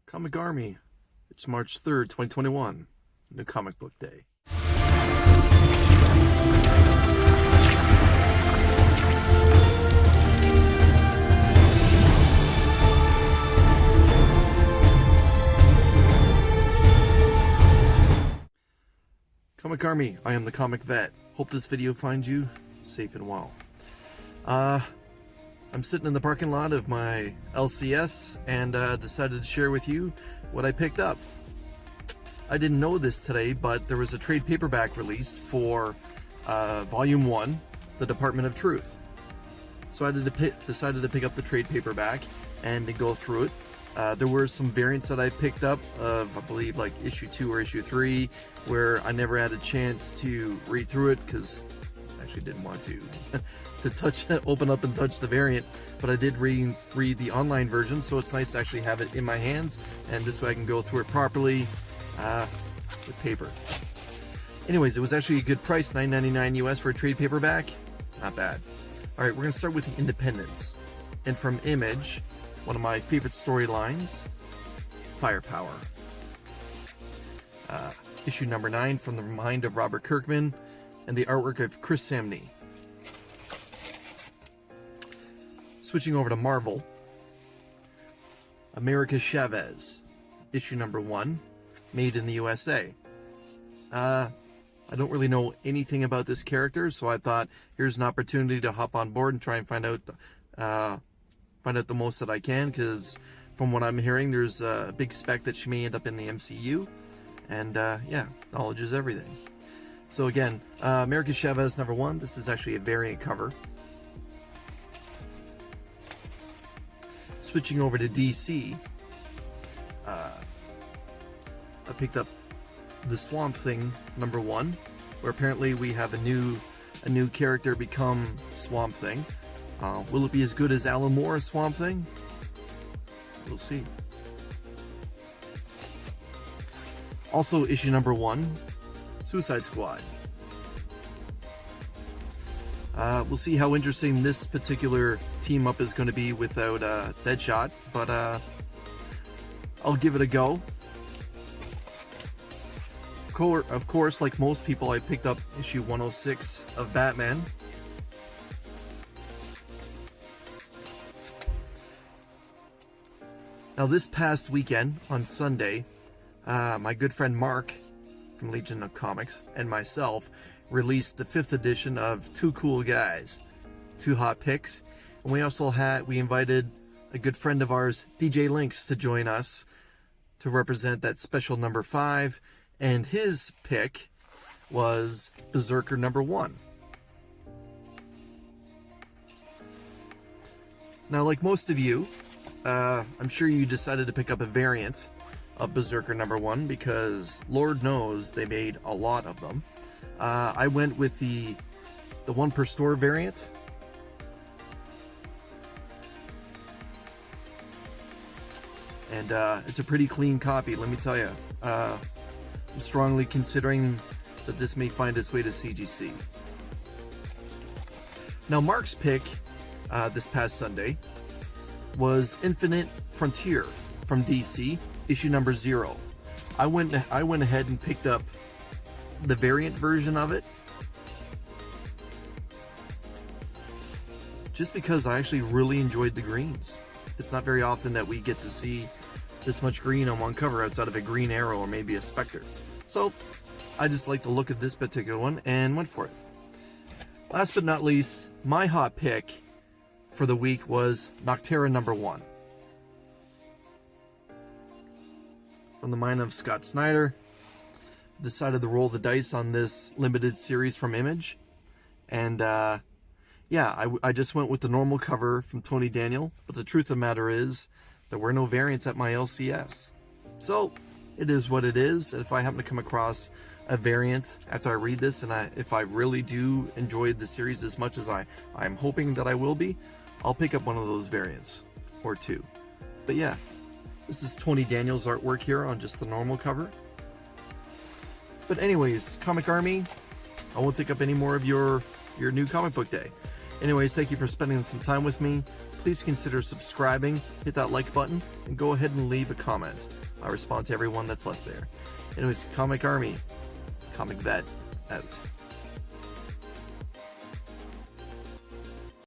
Comic Army. It's March 3rd, 2021, New Comic Book Day. Comic Army, I am the Comic Vet. Hope this video finds you safe and well. I'm sitting in the parking lot of my LCS and decided to share with you what I picked up. I didn't know this today, but there was a trade paperback released for Volume 1, The Department of Truth. So I decided to pick up the trade paperback and to go through it. There were some variants that I picked up of, I believe, like issue 2 or issue 3, where I never had a chance to read through it because I actually didn't want to open up and touch the variant, but I did read the online version, so it's nice to actually have it in my hands, and this way I can go through it properly with paper. Anyways, it was actually a good price, $9.99 US for a trade paperback. Not bad. Alright, we're going to start with the Independents. And from Image, one of my favorite storylines, Firepower. Issue number 9 from the mind of Robert Kirkman and the artwork of Chris Samney. Switching over to Marvel, America Chavez, issue number 1, made in the USA. I don't really know anything about this character, so I thought here's an opportunity to hop on board and try and find out the most that I can, because from what I'm hearing, there's a big spec that she may end up in the MCU, and yeah, knowledge is everything. So again, America Chavez number 1. This is actually a variant cover. Switching over to DC, I picked up the Swamp Thing number 1, where apparently we have a new character become Swamp Thing. Will it be as good as Alan Moore's Swamp Thing? We'll see. Also, issue number 1, Suicide Squad. We'll see how interesting this particular team up is going to be without Deadshot, but I'll give it a go. Of course, like most people, I picked up issue 106 of Batman. Now, this past weekend, on Sunday, my good friend Mark from Legion of Comics and myself released the 5th edition of Two Cool Guys, 2 hot picks. And we invited a good friend of ours, DJ Lynx, to join us to represent that special number 5. And his pick was Berserker number 1. Now, like most of you, I'm sure you decided to pick up a variant of Berserker number 1 because Lord knows they made a lot of them. I went with the 1 per store variant. And it's a pretty clean copy, let me tell you. I'm strongly considering that this may find its way to CGC. Now, Mark's pick this past Sunday was Infinite Frontier from DC, issue number 0. I went ahead and picked up the variant version of it just because I actually really enjoyed the greens. It's not very often that we get to see this much green on one cover outside of a Green Arrow or maybe a Spectre. So I just like the look of this particular one and went for it. Last but not least, my hot pick for the week was Noctera number 1. From the mind of Scott Snyder. Decided to roll the dice on this limited series from Image, and yeah, I just went with the normal cover from Tony Daniel, but the truth of the matter is there were no variants at my LCS, so it is what it is. And if I happen to come across a variant after I read this, and if I really do enjoy the series as much as I'm hoping that I will be, I'll pick up one of those variants or 2. But yeah, this is Tony Daniel's artwork here on just the normal cover. But anyways, Comic Army, I won't take up any more of your new comic book day. Anyways, thank you for spending some time with me. please consider subscribing, hit that like button, and go ahead and leave a comment. I respond to everyone that's left there. Anyways, Comic Army, Comic Vet, out.